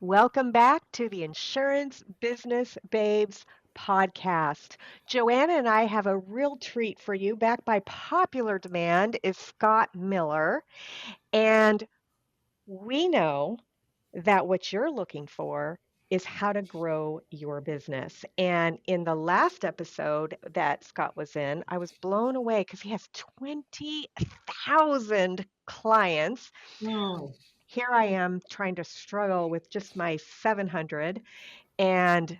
Welcome back to the Insurance Business Babes podcast. Joanna and I have a real treat for you. Back by popular demand is Scott Miller. And we know that what you're looking for is how to grow your business. And in the last episode that Scott was in, I was blown away because he has 20,000 clients. Mm. Here I am trying to struggle with just my 700. And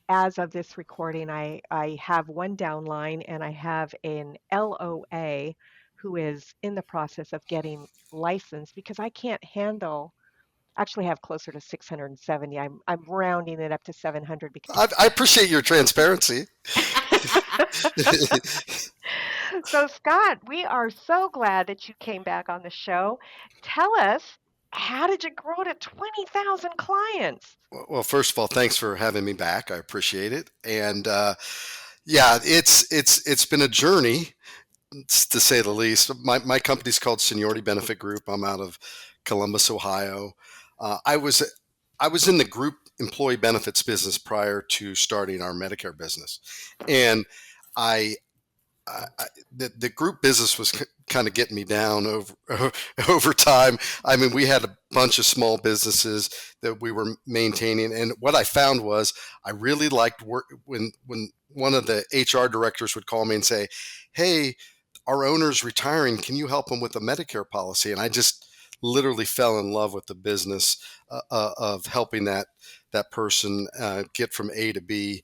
as of this recording, I have one downline and I have an LOA who is in the process of getting licensed because I can't handle, actually have closer to 670. I'm rounding it up to 700 because I appreciate your transparency. so Scott, we are so glad that you came back on the show. Tell us, how did you grow to 20,000 clients? Well, first of all, thanks for having me back. I appreciate it. And yeah, it's been a journey, to say the least. My company's called Seniority Benefit Group. I'm out of Columbus, Ohio. I was in the group employee benefits business prior to starting our Medicare business, and I the group business was kind of getting me down over time. I mean, we had a bunch of small businesses that we were maintaining, and what I found was I really liked work when one of the HR directors would call me and say, "Hey, our owner's retiring. Can you help him with a Medicare policy?" And I just literally fell in love with the business of helping that person get from A to B.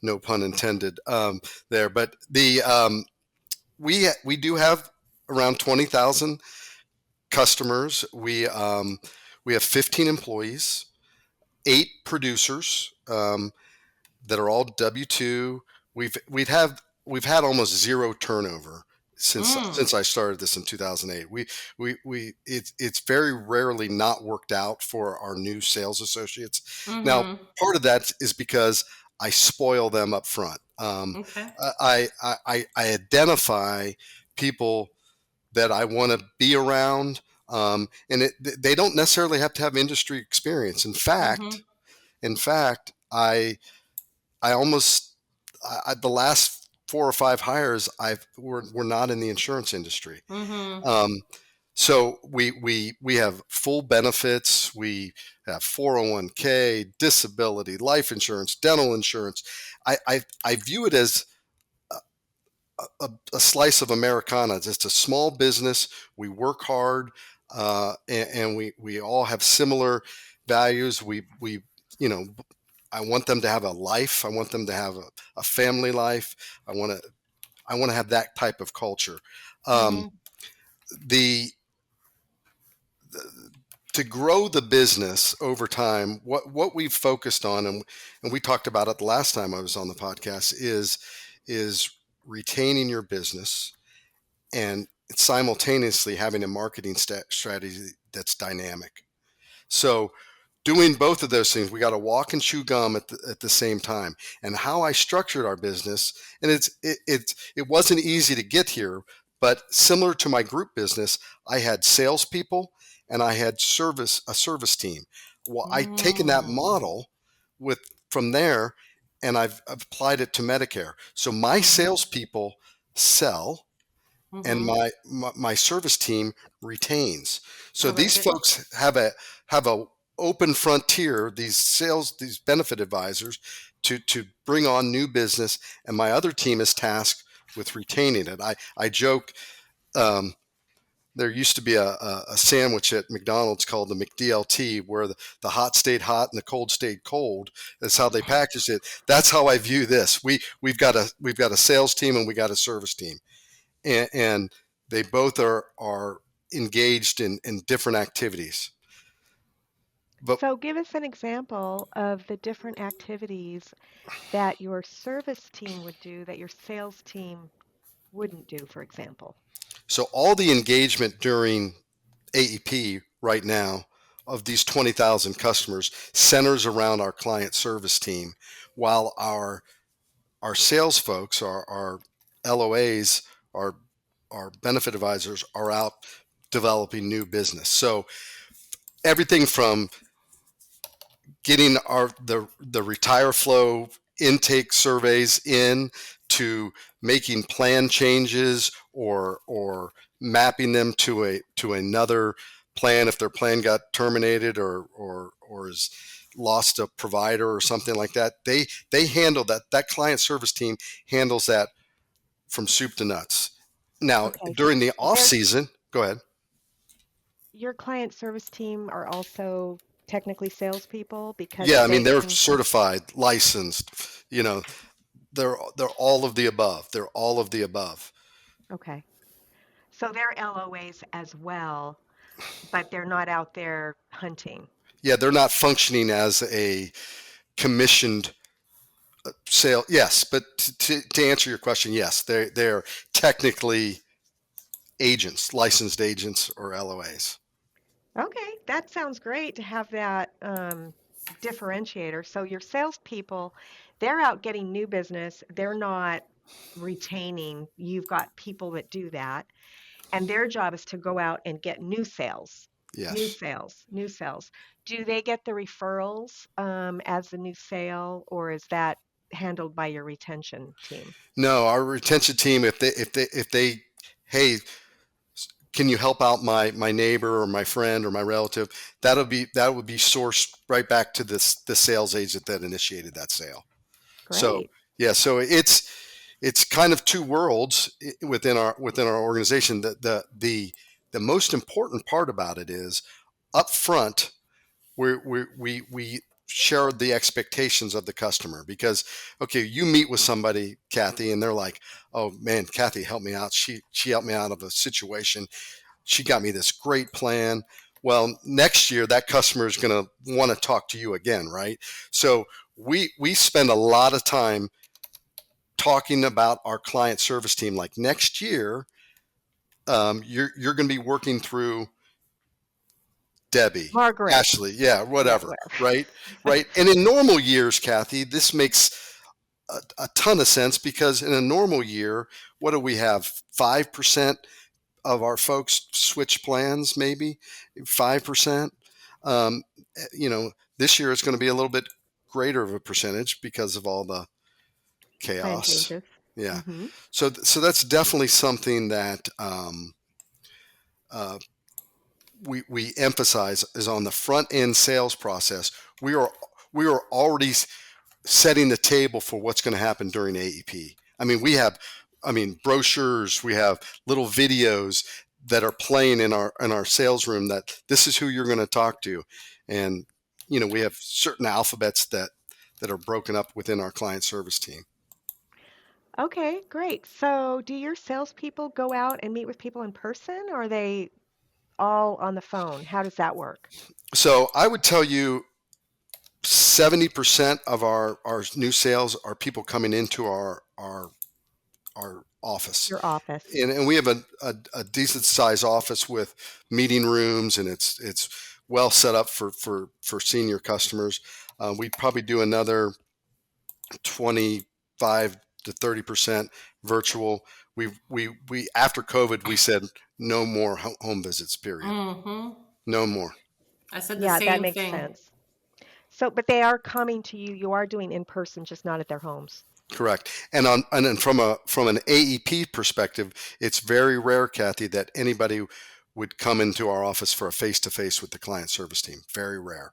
No pun intended there, but we do have around 20,000 customers. We have 15 employees, 8 producers that are all W-2. We've had almost zero turnover since I started this in 2008. It's very rarely not worked out for our new sales associates. Now, Mm-hmm. part of that is because I spoil them up front. Okay. I identify people that I want to be around, they don't necessarily have to have industry experience. In Mm-hmm. fact, I almost the last 4 or 5 hires were not in the insurance industry. Mm-hmm. Um, so we have full benefits. We have 401k, disability, life insurance, dental insurance. I view it as a slice of Americana. It's a small business. We work hard, and we all have similar values. You know, I want them to have a life. I want them to have a family life. I want to have that type of culture. Um, Mm-hmm. the to grow the business over time, what we've focused on, and we talked about it the last time I was on the podcast, is retaining your business and simultaneously having a marketing strategy that's dynamic. So doing both of those things, we got to walk and chew gum at the same time. And how I structured our business, and it wasn't easy to get here, but similar to my group business, I had salespeople and I had a service team. Well, I've taken that Mm-hmm. model with from there, and I've applied it to Medicare. So my Mm-hmm. salespeople sell, and Mm-hmm. my service team retains. So Oh, that's these good. folks have a open frontier. These benefit advisors to bring on new business, and my other team is tasked with retaining it. I joke. Um, there used to be a sandwich at McDonald's called the McDLT, where the hot stayed hot and the cold stayed cold. That's how they packaged it. That's how I view this. We've got a sales team and we got a service team, and they both are engaged in different activities. But So give us an example of the different activities that your service team would do that your sales team wouldn't do, for example. so all the engagement during AEP right now of these 20,000 customers centers around our client service team, while our sales folks, our LOAs, our benefit advisors are out developing new business. So everything from getting the retire flow intake surveys in, to making plan changes, or mapping them to another plan if their plan got terminated, or is lost a provider or something like that. They handle that. That client service team handles that from soup to nuts. Now, Okay, so during the off they're season, go ahead. your client service team are also technically salespeople because Yeah, I mean, they they're can. certified, licensed, you know, they're all of the above. They're all of the above. Okay, so they're LOAs as well, but they're not out there hunting. Yeah, they're not functioning as a commissioned sale. Yes, but to answer your question, yes, they're technically agents, licensed agents, or LOAs. Okay, that sounds great to have that differentiator. So your salespeople, they're out getting new business. They're not retaining. You've got people that do that, and their job is to go out and get new sales, new Yes. sales, new sales. Do they get the referrals as the new sale, or is that handled by your retention team? No, our retention team, if they, hey, can you help out my neighbor or my friend or my relative? That would be sourced right back to the sales agent that initiated that sale. So Great. yeah, so it's kind of two worlds within our organization. The most important part about it is up front we share the expectations of the customer, because okay, you meet with somebody, Kathe, and they're like, oh man, Kathe helped me out. She helped me out of a situation. She got me this great plan. Well, next year that customer is going to want to talk to you again, right? So we spend a lot of time talking about our client service team. Like next year, you're going to be working through Debbie, Margaret. Ashley, yeah, Yeah, whatever, whatever. right? Right. And in normal years, Kathe, this makes a ton of sense, because in a normal year, what do we have? 5% of our folks switch plans, maybe 5%. Um, this year it's going to be a little bit greater of a percentage because of all the Plan chaos. changes. Yeah. Hmm. So that's definitely something that uh, we emphasize is on the front end sales process. We are we are already setting the table for what's going to happen during AEP. I mean, brochures, we have little videos that are playing in our sales room, that this is who you're going to talk to, and we have certain alphabets that are broken up within our client service team. Okay, great. So, do your salespeople go out and meet with people in person, or are they all on the phone? How does that work? So I would tell you 70% of our new sales are people coming into our office. Your office. And we have a decent sized office with meeting rooms, and it's well set up for senior customers. We'd probably do another 25 to 30% virtual. We after COVID, we said no more home visits, period. Mm-hmm. No more. I said the Yeah, that same makes thing. sense. So, but they are coming to you. You are doing in person, just not at their homes. Correct. And then from an AEP perspective, it's very rare, Kathe, that anybody would come into our office for a face to face with the client service team. Very rare.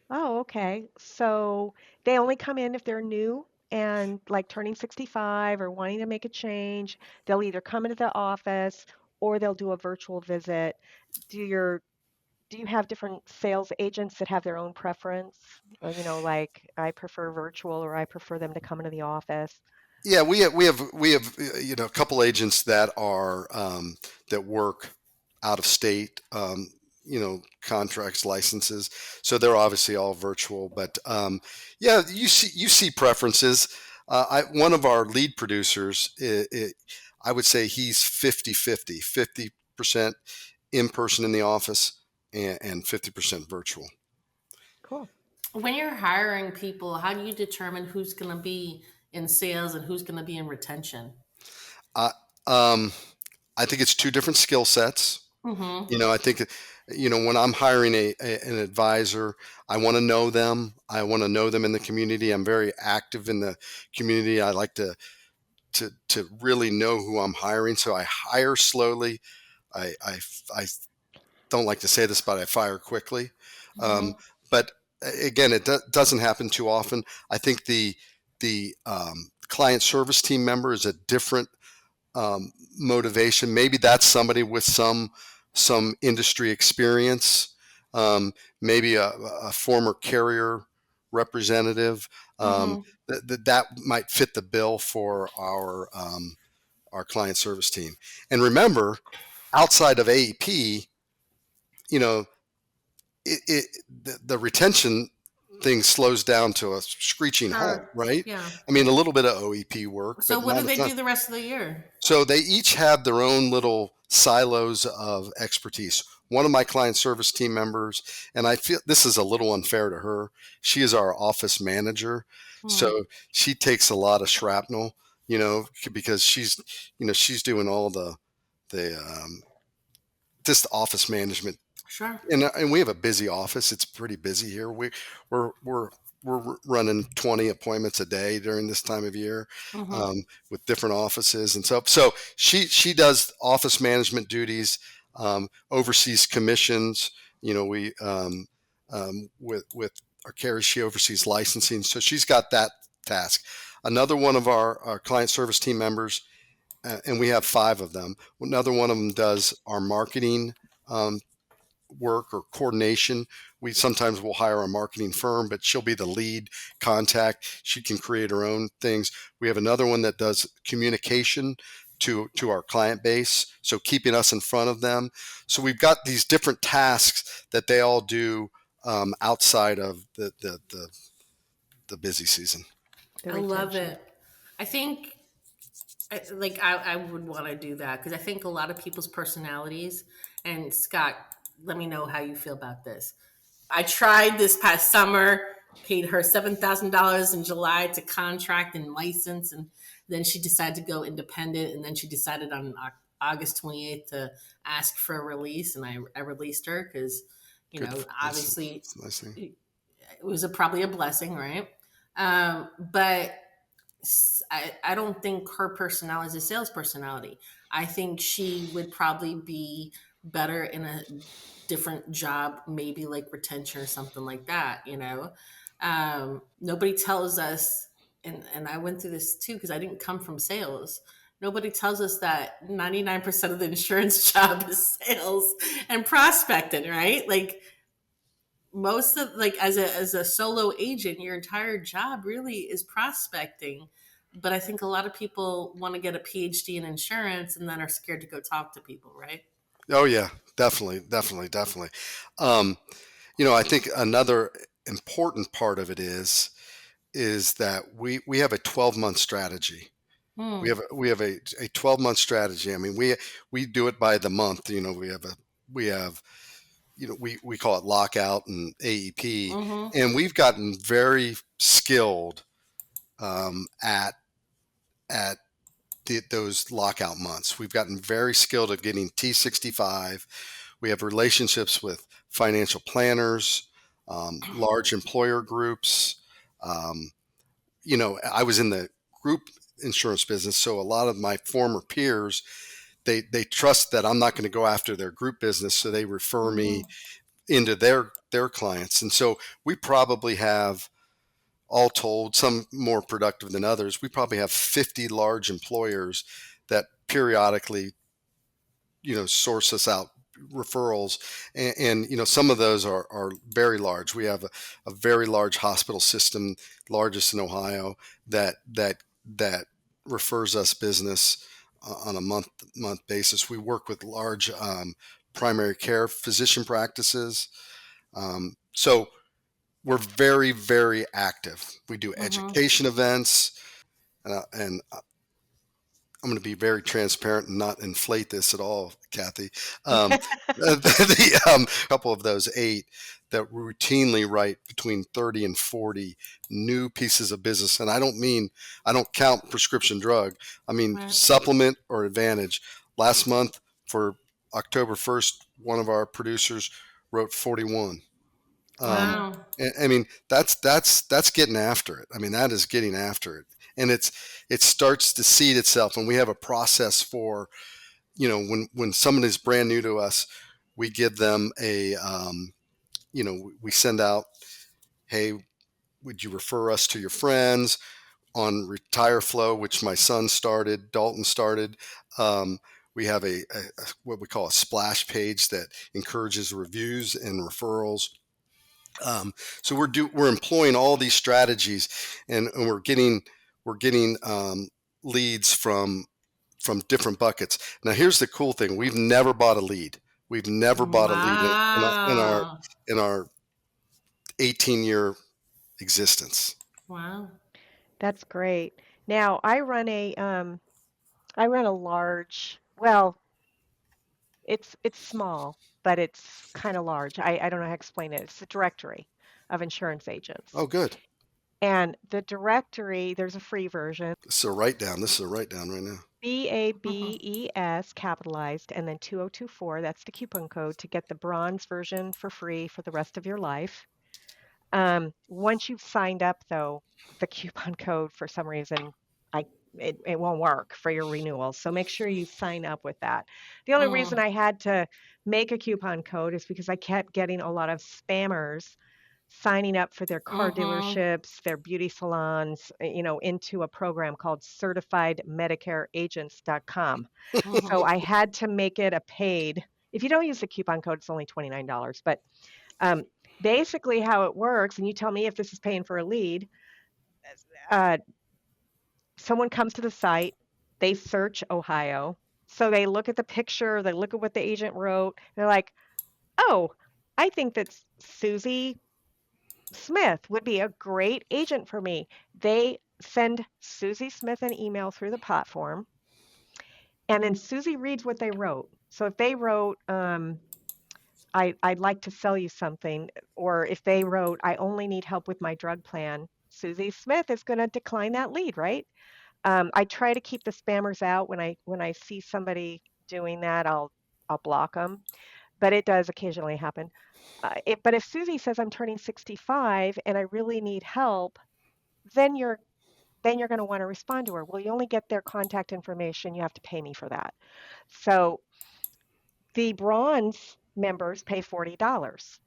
Oh, okay. So they only come in if they're new and like turning 65 or wanting to make a change. They'll either come into the office or they'll do a virtual visit. Do your do you have different sales agents that have their own preference? Like I prefer virtual or I prefer them to come into the office. Yeah, we have a couple agents that are that work out of state, contracts, licenses. So they're obviously all virtual, but yeah, you see preferences. One of our lead producers, I would say he's 50% in person in the office, and 50% virtual. Cool. When you're hiring people, how do you determine who's going to be in sales and who's going to be in retention? I um, I think it's two different skill sets. Mm-hmm. I think. when I'm hiring an advisor, I want to know them. I want to know them in the community. I'm very active in the community. I like to really know who I'm hiring. So I hire slowly. I don't like to say this, but I fire quickly. Um, Mm-hmm. but again, it doesn't happen too often. I think the client service team member is a different motivation. Maybe that's somebody with some industry experience, maybe a former carrier representative. Mm-hmm. That might fit the bill for our client service team. And remember, outside of AEP, you know, the retention thing slows down to a screeching halt, Sure. right? Yeah. I mean, a little bit of OEP work, So but what do not a they ton. do the rest of the year? So they each have their own little silos of expertise. One of my client service team members, and I feel this is a little unfair to her. She is our office manager, Hmm. so she takes a lot of shrapnel, because she's doing all the just office management, Sure. and we have a busy office. It's pretty busy here. We're we're we're running 20 appointments a day during this time of year, Mm-hmm. um, with different offices, and so she does office management duties, oversees commissions. We with our carriers, she oversees licensing, so she's got that task. Another one of our client service team members, and we have five of them. Another one of them does our marketing um, work or coordination. We sometimes will hire a marketing firm, but she'll be the lead contact. She can create her own things. We have another one that does communication to our client base, so keeping us in front of them. So we've got these different tasks that they all do outside of the busy season. The I love retention. it. I think I would want to do that because I think a lot of people's personalities, and Scott, let me know how you feel about this. I tried this past summer, paid her $7,000 in July to contract and license, and then she decided to go independent, and then she decided on August 28th to ask for a release, and I released her because, Good. obviously That's a nice thing. it was probably a blessing, right? But I don't think her personality is a sales personality. I think she would probably be better in a different job, maybe like retention or something like that. Nobody tells us, and I went through this too because I didn't come from sales. Nobody tells us that 99% of the insurance job is sales and prospecting, right? Like most of like as a solo agent, your entire job really is prospecting. But I think a lot of people want to get a PhD in insurance and then are scared to go talk to people, right? Oh yeah, definitely, definitely, definitely. Um, I think another important part of it is that we have a 12-month strategy. We Hmm. have a 12-month strategy. I mean, we do it by the month. We have we call it lockout and AEP, Mm-hmm. and we've gotten very skilled at those lockout months. We've gotten very skilled at getting T65. We have relationships with financial planners, large employer groups. Um, I was in the group insurance business, so a lot of my former peers, they trust that I'm not going to go after their group business, so they refer Mm-hmm. me into their clients. And so we probably have, all told, some more productive than others. We probably have 50 large employers that periodically, source us out referrals, and some of those are very large. We have a very large hospital system, largest in Ohio, that refers us business on a month basis. We work with large primary care physician practices, so we're very, very active. We do Mm-hmm. education events, and I'm going to be very transparent and not inflate this at all, Kathe. Couple of those eight that routinely write between 30 and 40 new pieces of business. And I don't count prescription drug. I mean, Right. supplement or advantage. Last month for October 1st, one of our producers wrote 41. Um, Wow. I mean, that's getting after it. I mean, that is getting after it, and it starts to seed itself. And we have a process for, when someone is brand new to us, we give them we send out, hey, would you refer us to your friends? On Retire Flow, which my son started, Dalton started. Um, we have what we call a splash page that encourages reviews and referrals. So we're employing all these strategies, and we're getting leads from different buckets. Now, here's the cool thing: we've never bought a lead. We've never bought a lead Wow. in our 18-year existence. Wow. That's great. Now, I run a large, well, it's small, but it's kind of large. I don't know how to explain it. It's a directory of insurance agents. Oh, good. And the directory, there's a free version, This is a write down. This is a write down right now. Mhm. BABES capitalized and then 2024. That's the coupon code to get the bronze version for free for the rest of your life. Once you've signed up, though, the coupon code for some reason, I it won't work for your renewal. So make sure you sign up with that. The only reason Mm. I had to make a coupon code is because I kept getting a lot of spammers signing up for their car Mhm. dealerships, their beauty salons, into a program called certifiedmedicareagents.com. So Mhm. I had to make it a paid. If you don't use the coupon code, it's only $29. But um, basically, how it works, and you tell me if this is paying for a lead, uh, someone comes to the site, they search Ohio. So they look at the picture, they look at what the agent wrote, they're like, oh, I think that Susie Smith would be a great agent for me. They send Susie Smith an email through the platform, and then Susie reads what they wrote. So if they wrote, I'd like to sell you something, or if they wrote, I only need help with my drug plan, Susie Smith is going to decline that lead, right? I try to keep the spammers out. When I see somebody doing that, I'll block them, but it does occasionally happen. But if Susie says I'm turning 65 and I really need help, then you're going to want to respond to her. Well, you only get their contact information. You have to pay me for that. So the bronze members pay $40.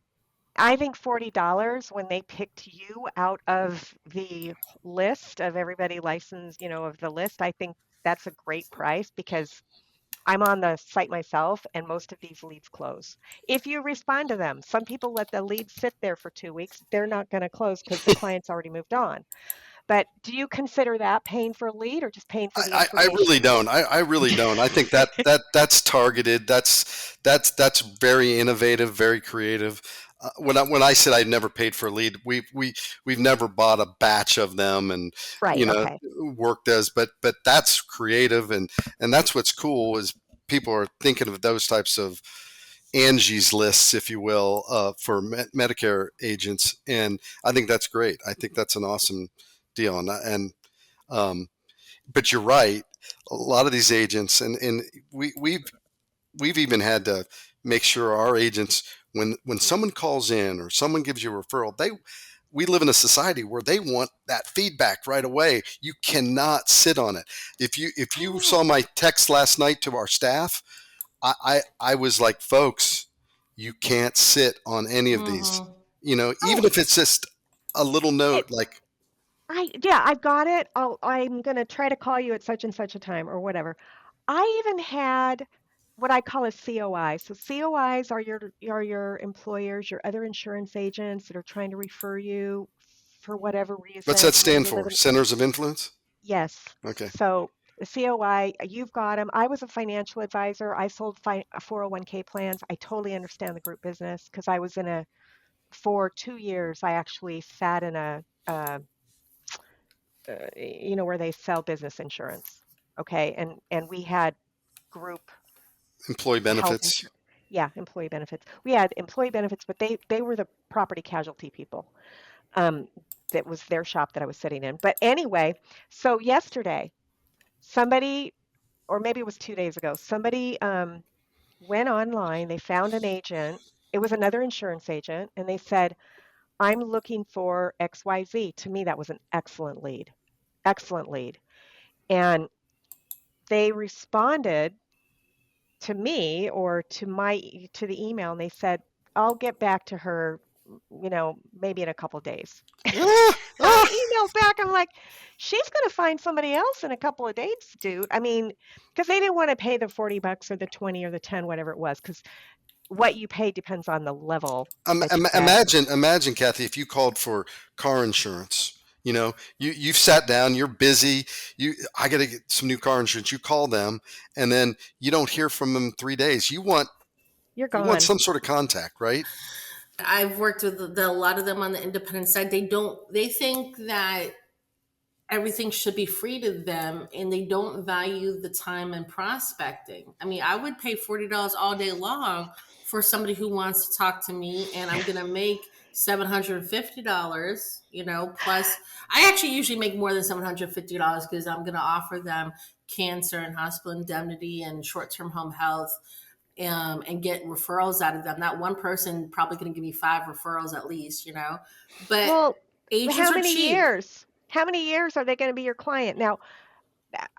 I think $40 when they picked you out of the list of everybody licensed, of the list, I think that's a great price because I'm on the site myself and most of these leads close. If you respond to them, some people let the lead sit there for 2 weeks. They're not going to close because the client's already moved on. But do you consider that paying for a lead or just paying for the I really information? don't. I really don't. I think that's targeted. That's very innovative, very creative. When I said I'd never paid for a lead, we've never bought a batch of them and Right. you know Okay. worked as, but that's creative, and that's what's cool is people are thinking of those types of Angie's lists, if you will, for Medicare agents, and I think that's great. I think that's an awesome deal, and um, but you're right. A lot of these agents, and we've even had to make sure our agents, when someone calls in or someone gives you a referral, we live in a society where they want that feedback right away. You cannot sit on it. If you saw Oh. my text last night to our staff, I was like, folks, you can't sit on any of these. Mhm. Even Oh, if it's just a little note, it like yeah, I've got it. I'm gonna try to call you at such and such a time or whatever. I even had what I call a COI. So COIs are your employers, your other insurance agents that are trying to refer you for whatever what's that reason. Maybe stand you live for? in. Centers of influence. Yes. Okay. So the COI, you've got them. I was a financial advisor. I sold 401k plans. I totally understand the group business because I was for 2 years, I actually sat in where they sell business insurance. Okay. And we had group Employee health benefits. insurance. Yeah, employee benefits. We had employee benefits, but they were the property casualty people. Um, that was their shop that I was sitting in. But anyway, so yesterday, somebody, or maybe it was 2 days ago, somebody went online, they found an agent. It was another insurance agent, and they said, I'm looking for XYZ. To me, that was an excellent lead. Excellent lead. And they responded to me or to the email, and they said, I'll get back to her, maybe in a couple days. Ah, So I ah. emailed back. I'm like, she's going to find somebody else in a couple of days, dude. I mean, because they didn't want to pay the $40 or the 20 or the 10, whatever it was, because what you pay depends on the level that you get. Imagine, Kathy, if you called for car insurance. You've sat down, you're busy. I got to get some new car insurance. You call them, and then you don't hear from them 3 days. You're You want gone. some sort of contact, right? I've worked with a lot of them on the independent side. They think that everything should be free to them, and they don't value the time and prospecting. I mean, I would pay $40 all day long for somebody who wants to talk to me, and I'm going to make $750, plus I actually usually make more than $750 because I'm going to offer them cancer and hospital indemnity and short-term home health, and get referrals out of them. That one person probably going to give me 5 referrals at least. But Well, agents how are many cheap. years? How many years are they going to be your client? Now,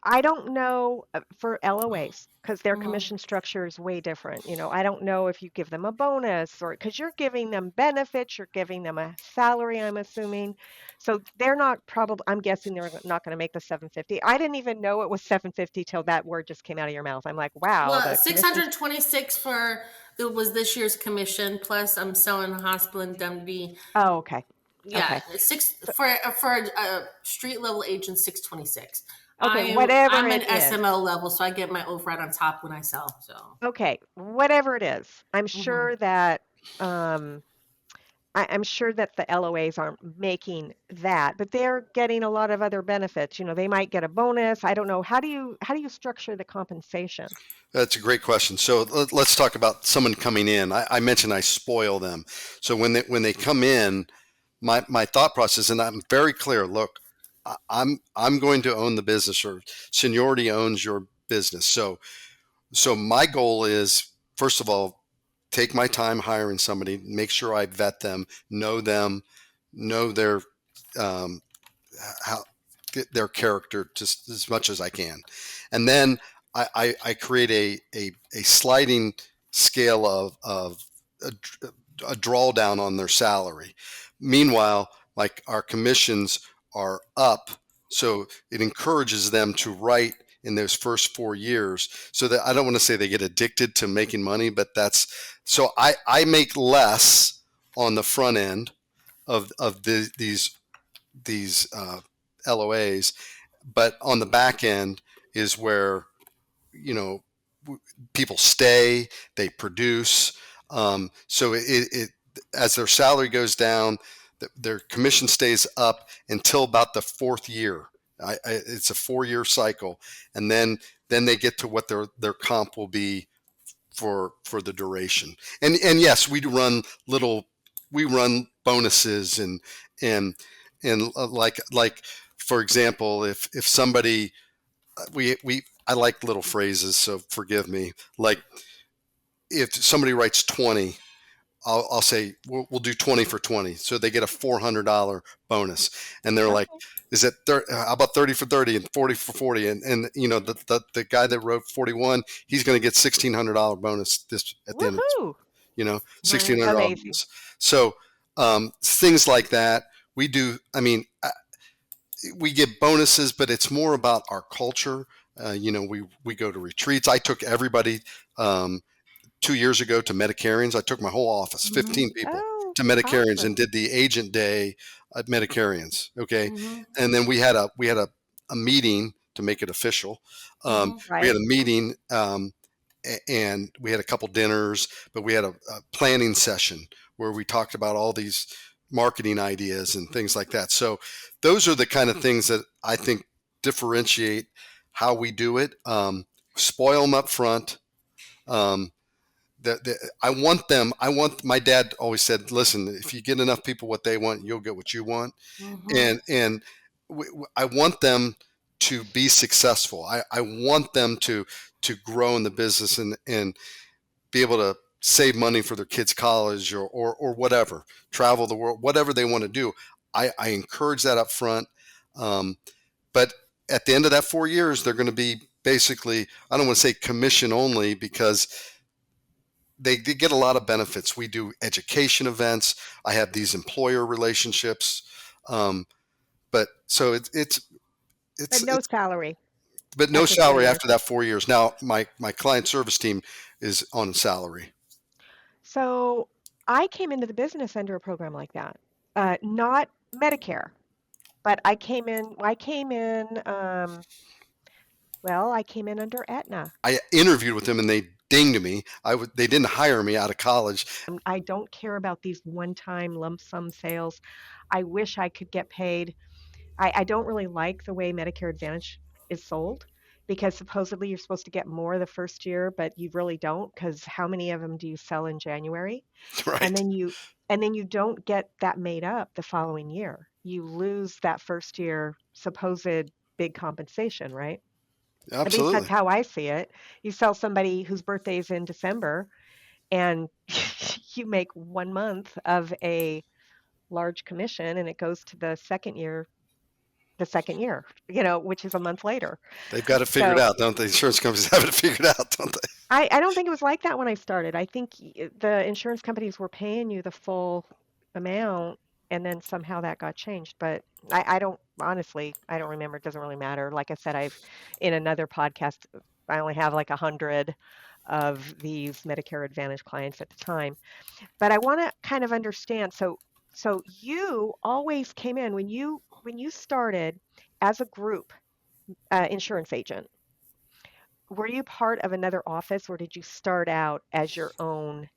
I don't know for LOAs because their Mhm. commission structure is way different. I don't know if you give them a bonus or because you're giving them benefits, you're giving them a salary, I'm assuming. So they're not probably, I'm guessing they're not going to make the 750. I didn't even know it was 750 till that word just came out of your mouth. I'm like, wow, Well, the commissions. 626 for it was this year's commission. Plus, I'm selling hospital indemnity. Oh, okay. Yeah, Okay. it's six So, for a street level agent. 626. okay, whatever I'm an it is. SMO level, so I get my override on top when I sell. So. Okay, whatever it is. I'm Mhm. sure that um I'm sure that the LOAs aren't making that, but they're getting a lot of other benefits. They might get a bonus. I don't know. How do you structure the compensation? That's a great question. So let's talk about someone coming in. I mentioned I spoil them. So when they come in, my thought process, and I'm very clear. Look, I'm going to own the business, or Seniority owns your business. So my goal is, first of all, take my time hiring somebody, make sure I vet them, know um, how their character just as much as I can, and then I create a sliding scale of a, a drawdown on their salary. Meanwhile, like our commissions are up, so it encourages them to write in those first 4 years. So that I don't want to say they get addicted to making money, but that's so I make less on the front end of these LOAs, but on the back end is where you know people stay, they produce. So it as their salary goes down, their commission stays up until about the fourth year. It's a 4 year cycle, and then they get to what their comp will be for the duration. And yes, we run bonuses and like for example, if somebody we I like little phrases, so forgive me. Like if somebody writes 20, I'll say we'll do 20 for 20, so they get a $400 bonus, and they're like, Okay. "Is it how about 30 for 30 and 40 for 40?" And the guy that wrote 41, he's going to get $1,600 bonus this at the end of this, Woohoo! Right. $1,600 Amazing. bonus. So things like that we do. I mean, we give bonuses, but it's more about our culture. We go to retreats. I took everybody. 2 years ago to Medicarians. I took my whole office, Mhm. 15 people, Oh, to Medicarians awesome. and did the agent day at Medicarians. Okay, Mhm. and then we had a meeting to make it official. Mhm. We had Right. a meeting. And we had a couple dinners, but we had a planning session where we talked about all these marketing ideas and things like that. So those are the kind of things that I think differentiate how we do it. Spoil them up front. Um, I want my dad always said, listen, if you get enough people what they want, you'll get what you want. Mhm. And I want them to be successful. I want them to grow in the business, and be able to save money for their kids' college or whatever, travel the world, whatever they want to do. I encourage that up front. But at the end of that 4 years, they're going to be basically, I don't want to say commission only, because they get a lot of benefits. We do education events. I have these employer relationships. But so But no it's salary but no after 4 salary years. after that 4 years. Now my client service team is on salary. So I came into the business under a program like that. Not Medicare, but I came in under Aetna. I interviewed with them and they dinged me. They didn't hire me out of college. I don't care about these one-time lump sum sales. I wish I could get paid. I don't really like the way Medicare Advantage is sold, because supposedly you're supposed to get more the first year, but you really don't, because how many of them do you sell in January? And Right. then you don't get that made up the following year. You lose that first year supposed big compensation, right? At least that's Absolutely. how I see it. You sell somebody whose birthday is in December, and you make 1 month of a large commission, and it goes to the second year, which is a month later. They've got it figured So out, don't they? Insurance companies have it figured out, don't they? I don't think it was like that when I started. I think the insurance companies were paying you the full amount, and then somehow that got changed. But I don't, honestly, I don't remember. It doesn't really matter. Like I said, in another podcast, I only have like 100 of these Medicare Advantage clients at the time. But I want to kind of understand. So you always came in when you started as a group insurance agent. Were you part of another office, or did you start out as your own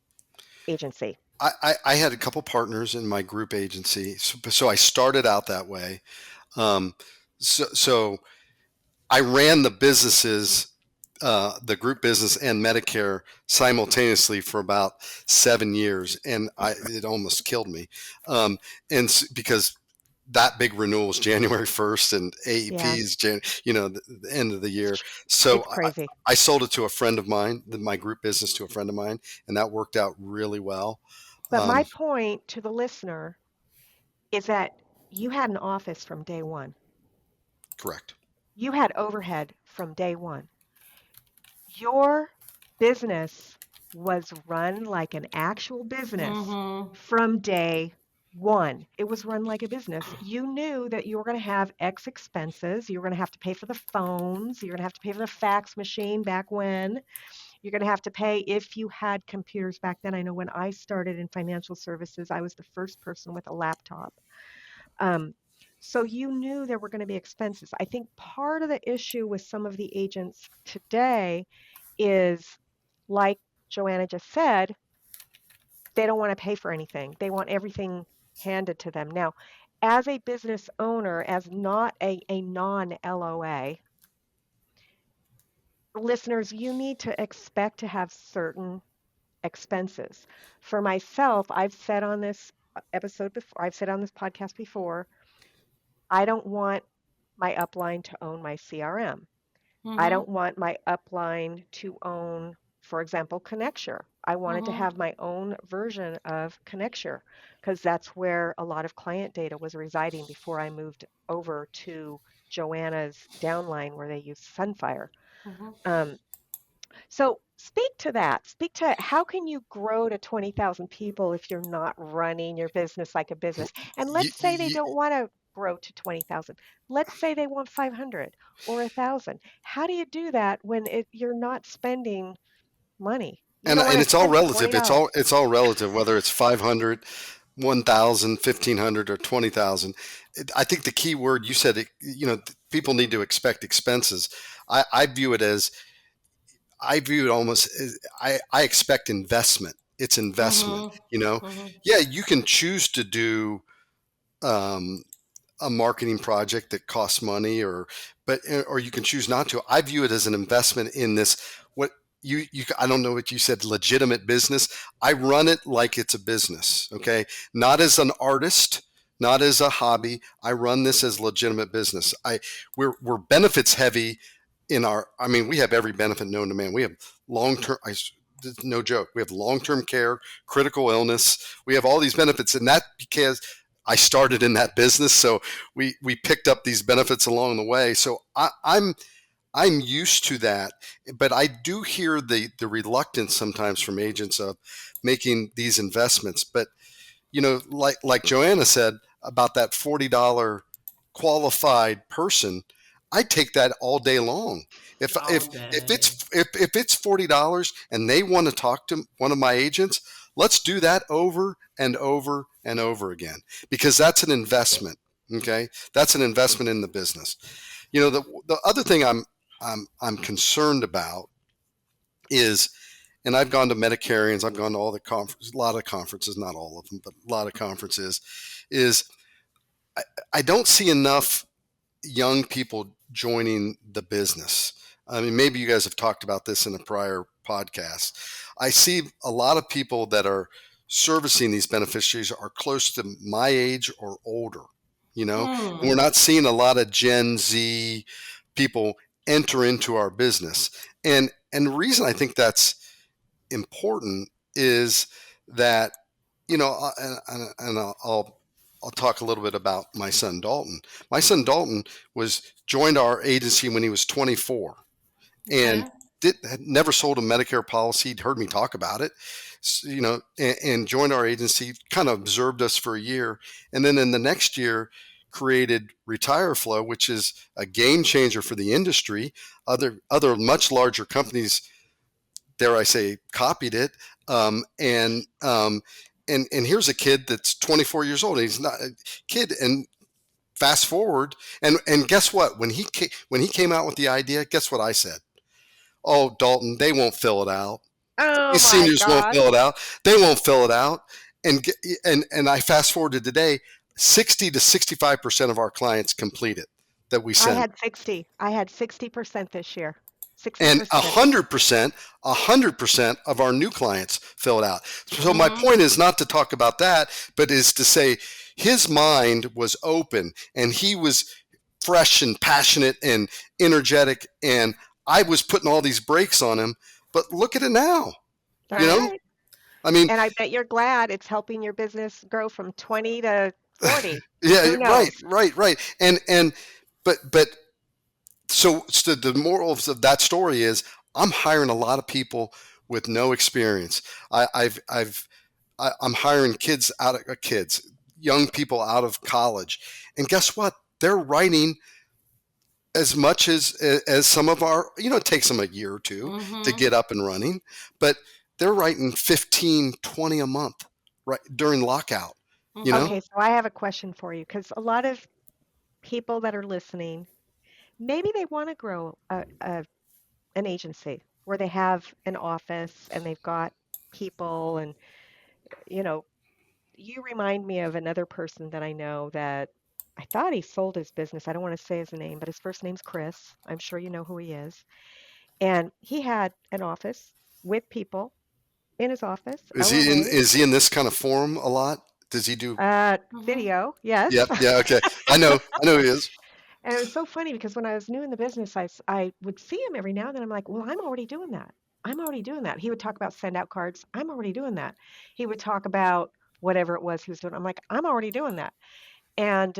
agency? I had a couple partners in my group agency, so I started out that way. Um, so I ran the businesses, the group business and Medicare simultaneously for about 7 years, and it almost killed me. Because that big renewal is January 1st, and AEP Yeah, is the end of the year. So it's crazy. I sold it to a friend of mine, my group business to a friend of mine, and that worked out really well. But my Um, point to the listener is that you had an office from day one. Correct. You had overhead from day one. Your business was run like an actual business Mm-hmm. from day one. It was run like a business. You knew that you were going to have X expenses. You were going to have to pay for the phones. You're going to have to pay for the fax machine back when. You're going to have to pay if you had computers back then. I know when I started in financial services, I was the first person with a laptop. Um, so you knew there were going to be expenses. I think part of the issue with some of the agents today is, like Joanna just said, they don't want to pay for anything. They want everything handed to them. Now, as a business owner, as not a non LOA, listeners, you need to expect to have certain expenses. For myself, I've said on this episode before, I've said on this podcast before, I don't want my upline to own my CRM. I Mm-hmm. don't want my upline to own, for example, Connecture. I wanted to Mm-hmm. have my own version of Connecture, because that's where a lot of client data was residing before I moved over to Joanna's downline where they use Sunfire. Mm-hmm. Um, so speak to that. Speak to how can you grow to 20,000 people if you're not running your business like a business? And You, let's say they you, don't want to grow to 20,000. Let's say they want 500 or 1,000. How do you do that when you're not spending money? You don't want and to it's all spend relative. $20. It's all relative, whether it's 500, 1,000, 1,500, or 20,000. I think the key word you said, people need to expect expenses. I view it as, I view it almost as, I expect investment. It's investment, you know? Mm-hmm. Mm-hmm. Yeah, you can choose to do, um, a marketing project that costs money, or you can choose not to. I view it as an investment in this, what you I don't know what you said, legitimate business. I run it like it's a business, okay? Not as an artist, not as a hobby. I run this as legitimate business. We're benefits heavy in our, I mean, we have every benefit known to man. We have long term no joke. We have long-term care, critical illness. We have all these benefits, and that because I started in that business, so we picked up these benefits along the way. So I'm used to that, but I do hear the reluctance sometimes from agents of making these investments. But like Joanna said about that $40 qualified person, I take that all day long. If All if if day. it's $40 and they want to talk to one of my agents, let's do that over and over and over again, because that's an investment. Okay, that's an investment in the business. The other thing I'm concerned about is, and I've gone to Medicarians, I've gone to all the conferences, a lot of conferences, not all of them, but a lot of conferences, is I, I don't see enough young people joining the business. I mean, maybe you guys have talked about this in a prior podcast. I see a lot of people that are servicing these beneficiaries are close to my age or older, and we're Hmm. not seeing a lot of Gen Z people enter into our business. And the reason I think that's important is that, and I'll talk a little bit about my son Dalton. My son Dalton was joined our agency when he was 24 and Okay. had never sold a Medicare policy. He'd heard me talk about it, and joined our agency, kind of observed us for a year. And then in the next year, created Retire Flow, which is a game changer for the industry. Other much larger companies, dare I say, copied it. And here's a kid that's 24 years old. He's not a kid. And fast forward, and guess what? When he came out with the idea, guess what I said? Oh, Dalton, they won't fill it out. Oh These my seniors won't gosh. fill it out. They won't fill it out. And I fast forwarded today, 60 to 65% of our clients complete it that we I send. had 60. I had 60% this year. And 60%. 100% of our new clients fill it out. So my Mm-hmm. point is not to talk about that, but is to say his mind was open and he was fresh and passionate and energetic, and I was putting all these brakes on him. But look at it now. All You know, right. I mean, And I bet you're glad it's helping your business grow from 20 to 40. yeah, Who right, knows? right. But so the morals of that story is I'm hiring a lot of people with no experience. I'm hiring young people out of college, and guess what? They're writing as much as some of our, it takes them a year or two to Mm-hmm. get up and running, but they're writing 15, 20 a month, right, during lockout. you know Mm-hmm. Okay, so I have a question for you because a lot of people that are listening, maybe they want to grow an agency where they have an office and they've got people and, you know, you remind me of another person that I know that I thought he sold his business. I don't want to say his name, but his first name's Chris. I'm sure you know who he is. And he had an office with people in his office, LOAs, is he in this kind of forum a lot? Does he do? Mm-hmm. video, yes. Yep, yeah, okay. I know he is. And it was so funny because when I was new in the business, I would see him every now and then. I'm like, well, I'm already doing that. I'm already doing that. He would talk about send out cards. I'm already doing that. He would talk about whatever it was he was doing. I'm like, I'm already doing that. And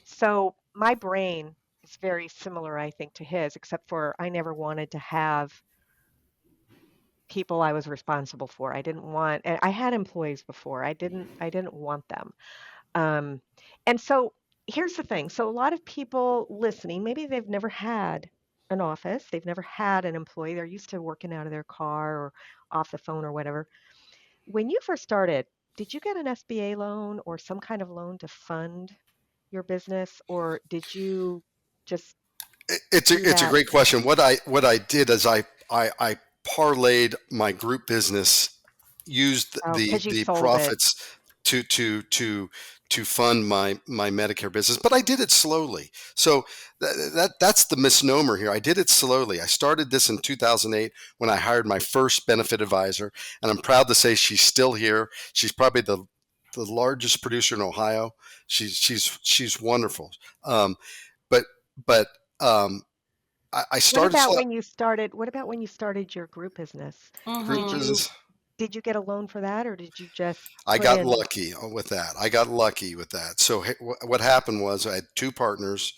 so my brain is very similar, I think, to his, except for I never wanted to have people I was responsible for. I didn't want, and I had employees before. I didn't want them. Um, and so here's the thing. So a lot of people listening, maybe they've never had an office, they've never had an employee. They're used to working out of their car or off the phone or whatever. When you first started, did you get an SBA loan or some kind of loan to fund your business, or did you just do It's a that? great question. What I did is I parlayed my group business, used Oh, the because you the sold it. profits to to to to fund my Medicare business, but I did it slowly. So that's the misnomer here. I did it slowly. I started this in 2008 when I hired my first benefit advisor, and I'm proud to say she's still here. She's probably the largest producer in Ohio. She's wonderful. But but um, I What started about when you started, what about when you started your group business? group Did Mm-hmm. you business. did you get a loan for that or did you just I put got in? lucky with that. I got lucky with that. So what happened was I had two partners.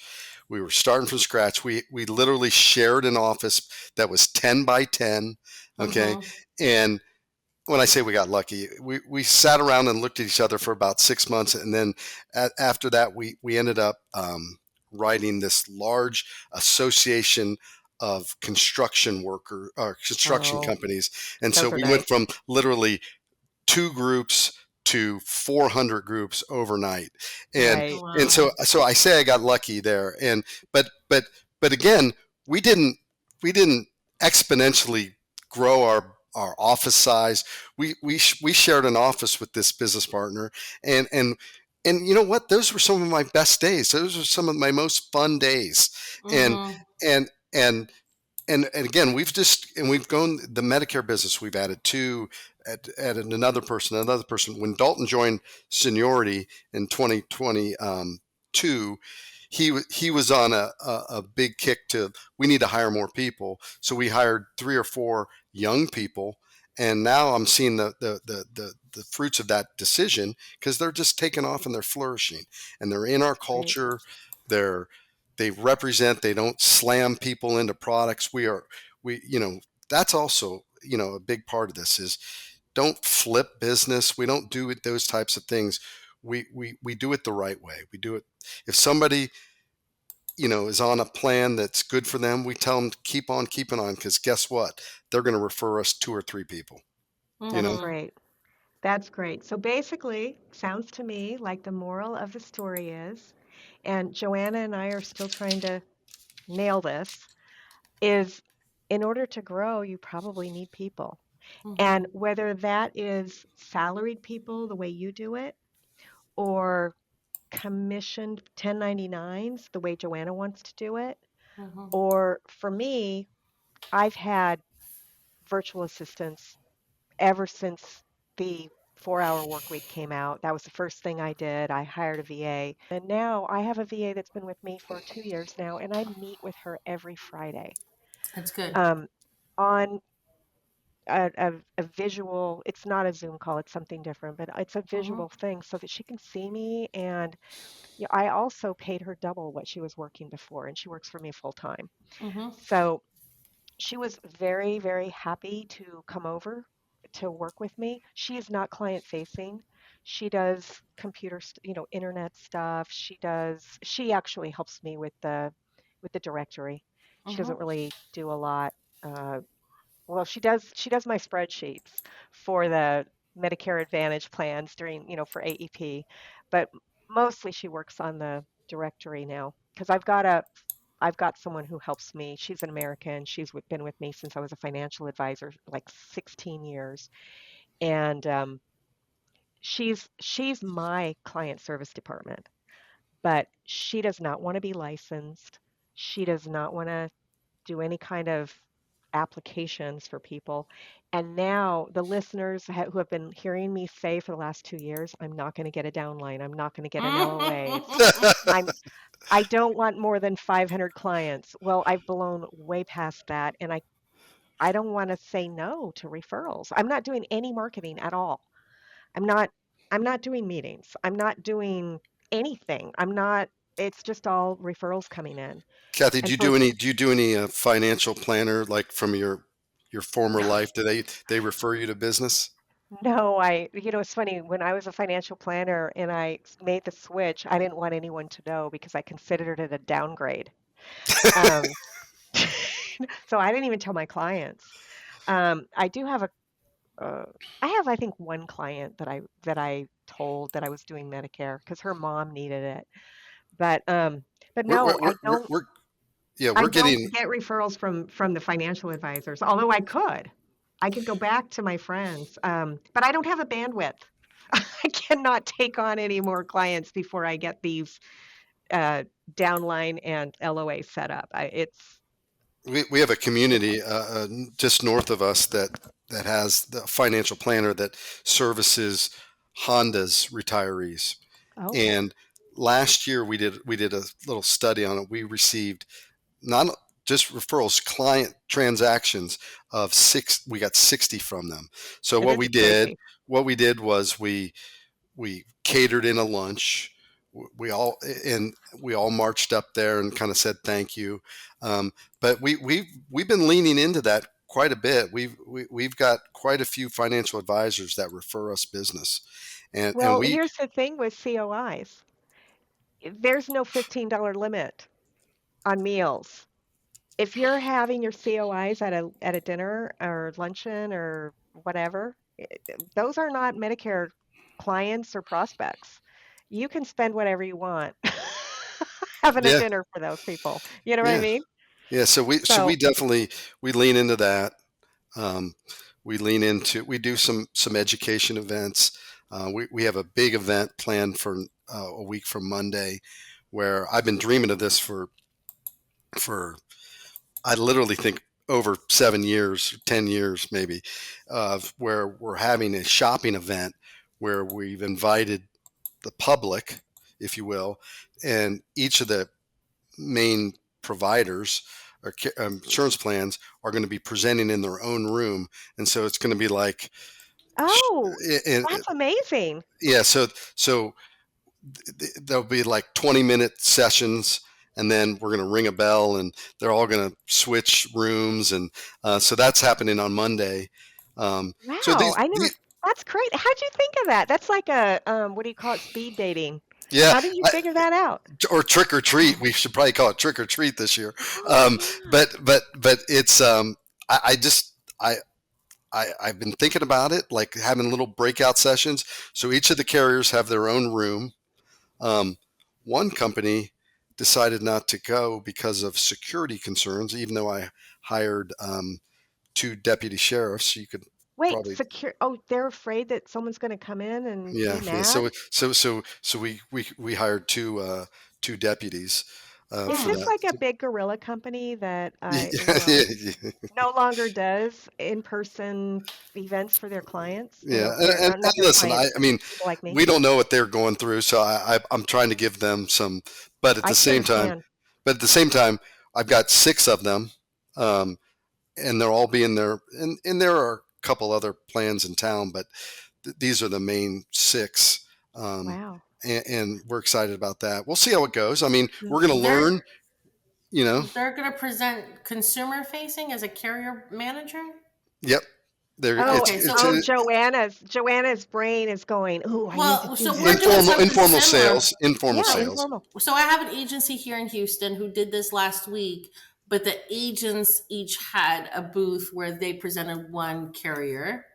We were starting from scratch. We literally shared an office that was 10 by 10. Okay. Mm-hmm. And when I say we got lucky, we sat around and looked at each other for about 6 months. And then after that, we ended up writing this large association of construction worker or construction Oh, companies. And so those are we went nice. from literally two groups to 400 groups overnight. and Right. and Wow. so I say I got lucky there. And but again, we didn't we didn't exponentially grow our office size. We shared an office with this business partner. And you know what, those were some of my best days. Those were some of my most fun days. and Mm-hmm. and and and again, we've gone the Medicare business. We've added two, added another person. When Dalton joined Seniority in 2022, he was on a big kick to, we need to hire more people. So we hired three or four young people, and now I'm seeing the fruits of that decision, because they're just taking off and they're flourishing, and they're in our That's great. culture. They're they represent, they don't slam people into products. We that's also, a big part of this is, don't flip business. We don't do it, those types of things. We do it the right way. We do it. If somebody, is on a plan that's good for them, we tell them to keep on keeping on, because guess what, they're going to refer us two or three people. you That's know Mm-hmm. great. That's great. So basically, sounds to me like the moral of the story is, and Joanna and I are still trying to nail this, is in order to grow, you probably need people. And Mm-hmm. whether that is salaried people the way you do it, or commissioned 1099s the way Joanna wants to do it, Mm-hmm. or for me, I've had virtual assistants ever since the 4-hour work week came out. That was the first thing I did. I hired a VA. And now I have a VA that's been with me for 2 years now, and I meet with her every Friday That's good. um, on a visual, it's not a Zoom call, it's something different, but it's a Mm-hmm. visual thing so that she can see me. And I also paid her double what she was working before, and she works for me full time. Mm-hmm. So she was very, very happy to come over to work with me. She is not client facing. She does internet stuff. She actually helps me with the directory. She Mm-hmm. doesn't really do a lot. Uh, well, she does my spreadsheets for the Medicare Advantage plans during, for AEP, but mostly she works on the directory now because I've got someone who helps me. She's an American. Been with me since I was a financial advisor, like 16 years. And she's my client service department, but she does not want to be licensed. She does not want to do any kind of applications for people. And now the listeners who have been hearing me say for the last 2 years, I'm not going to get a downline. I'm not going to get an LOA. I'm I don't want more than 500 clients. Well, I've blown way past that, and I don't want to say no to referrals. I'm not doing any marketing at all. I'm not I'm not doing meetings. I'm not doing anything. I'm not It's just all referrals coming in. Kathe, And so do you do any financial planner, like from your former life? Do they refer you to business? no, it's funny when I was a financial planner and made the switch, I didn't want anyone to know because I considered it a downgrade. Um, so I didn't even tell my clients. I do have uh, I think one client that I told that I was doing Medicare because her mom needed it. But We're we're no, we're, we're, we're yeah, I we're don't getting. get referrals from the financial advisors, although I could. I could go back to my friends, but I don't have a bandwidth. I cannot take on any more clients before I get these downline and LOA set up. We have a community just north of us that has the financial planner that services Honda's retirees. Okay. And last year we did a little study on it. We received not just referrals, client transactions of six. We got 60 from them. So It is crazy. what we did was we catered in a lunch. We all and we all marched up there and kind of said thank you. But we've been leaning into that quite a bit. We've got quite a few financial advisors that refer us business, and Well, we here's the thing with COIs. There's no $15 limit on meals. If you're having your COIs at a dinner or luncheon or whatever, those are not Medicare clients or prospects. You can spend whatever you want having a yeah dinner for those people. You know what I yeah mean? yeah. So we So, definitely we lean into that. Um, we do some education events. We have a big event planned for a week from Monday, where I've been dreaming of this for I literally think over 7 years, 10 years maybe, where we're having a shopping event where we've invited the public, if you will, and each of the main providers or insurance plans are going to be presenting in their own room, and so it's going to be like, oh, and, that's amazing. yeah, so there'll be like 20-minute sessions, and then we're going to ring a bell and they're all going to switch rooms, and so that's happening on Monday. So Wow, I never. That's great. How'd you think of that? That's like a what do you call it? Speed dating. yeah, How did you figure that out? or trick or treat. We should probably call it trick or treat this year. Oh Um, yeah. but it's I just I've been thinking about it, like having little breakout sessions. So each of the carriers have their own room. Um, One company decided not to go because of security concerns, even though I hired two deputy sheriffs. You could Wait, probably, secure. Oh, they're afraid that someone's going to come in and be yeah. mad. So we hired two deputies Is for this that. like a big gorilla company that Yeah, yeah, no longer does in-person events for their clients? yeah. And Not their listen, clients, I but mean, people like me. we don't know what they're going through, so I'm trying to give them some, but at I the can same time, understand. I've got six of them. Um, and they're all being there. And there are a couple other plans in town, but these are the main six. Um, Wow. and we're excited about that. We'll see how it goes. I mean, Mm. we're going to They're learn, you know. they're going to present consumer facing as a carrier manager. Yep. There, Oh, Okay, it's so oh, Joanna's brain is going, "Ooh, I need to well, do so we're that." doing something informal similar. sales, informal Yeah, sales. informal. So I have an agency here in Houston who did this last week, but the agents each had a booth where they presented one carrier,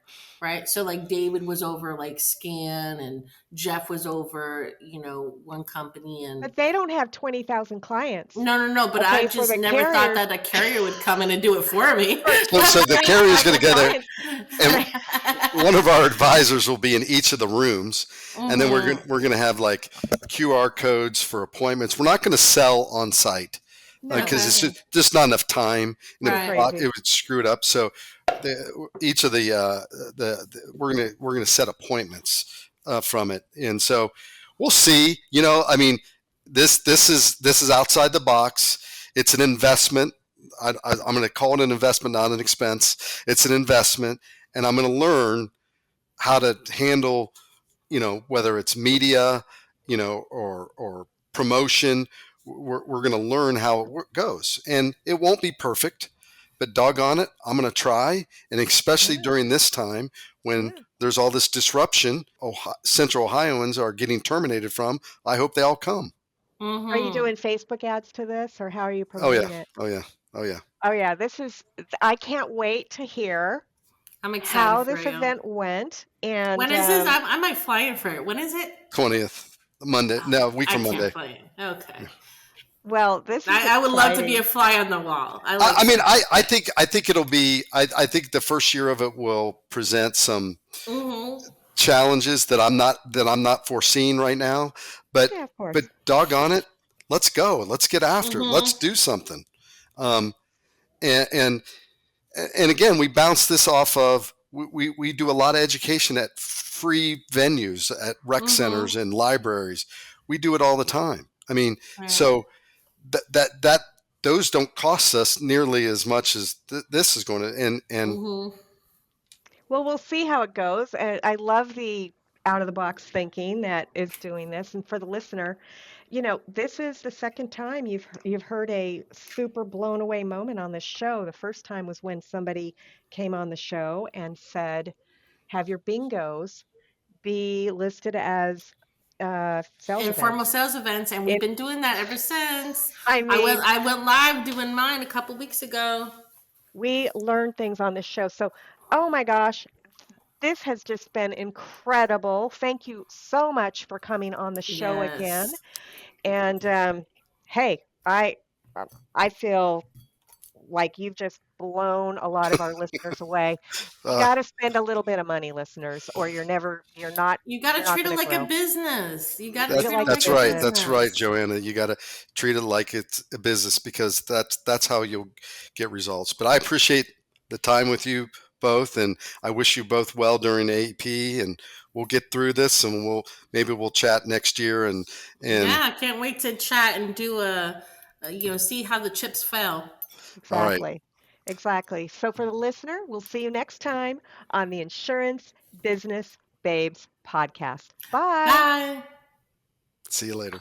right? So like David was over like Scan and Jeff was over, one company and But they don't have 20,000 clients. no, but I Okay, for just the never thought carriers, that a carrier would come in and do it for me. for So the carrier is going to 20,000 go there, clients. and one of our advisors will be in each of the rooms, and then Mhm. we're going to have like QR codes for appointments. We're not going to sell on site No, because it's Okay. just not enough time, and too Right. crazy. it would screw it up. So each of we're gonna set appointments from it, and so we'll see. I mean, this is outside the box. It's an investment. I'm going to call it an investment, not an expense. It's an investment, and I'm going to learn how to handle, whether it's media, or promotion. We're going to learn how it goes, and it won't be perfect, but doggone it, I'm going to try. And especially Yeah, during this time when yeah. there's all this disruption, Central Ohioans are getting terminated from. I hope they all come. Are you Mhm. doing Facebook ads to this, or how are you Oh yeah, promoting it? oh yeah, oh yeah. Oh yeah, I can't wait to hear I'm excited how for this you. event went. And When is this? I might fly in for it. When is it? 20th Monday. Oh, No, a week I from can't Monday. fly in. Okay. well, this is I would love to be a exciting. fly on the wall. I I, like I mean, that. I think it'll be. I think the first year of it will present some Mm-hmm. challenges that I'm not foreseeing right now. But Yeah, of but course. doggone it, let's go. Let's get after it. Let's Mm-hmm. do something. Um, and and and again, we bounce this off of. We do a lot of education at free venues, at rec Mm-hmm. centers and libraries. We do it all the time. I mean, Right. so that those don't cost us nearly as much as this is going to. And Hmm. Well, we'll see how it goes. I love the out of the box thinking that is doing this. And for the listener, this is the second time you've heard a super blown away moment on this show. The first time was when somebody came on the show and said, "Have your bingos be listed as sales Informal events." sales events, and we've It, been doing that ever since. I mean, I went live doing mine a couple weeks ago. we learn things on this show. So, oh my gosh, this has just been incredible. Thank you so much for coming on the show again. Yes. And hey, I feel like you've just blown a lot of our listeners away. You uh, got to spend a little bit of money, listeners, or You got you're to not treat it going to like a grow. business. You got to Treat it treat it like a like a business. that's right, business. Joanna. You got to treat it like it's a business, because that's how you'll get results. But I appreciate the time with you both, and I wish you both well during AP. And we'll get through this, and we'll chat next year. And Yeah, I can't wait to chat and do see how the chips fell. all right, Exactly. Exactly. So for the listener, we'll see you next time on the Insurance Business Babes podcast. Bye. Bye. see you later.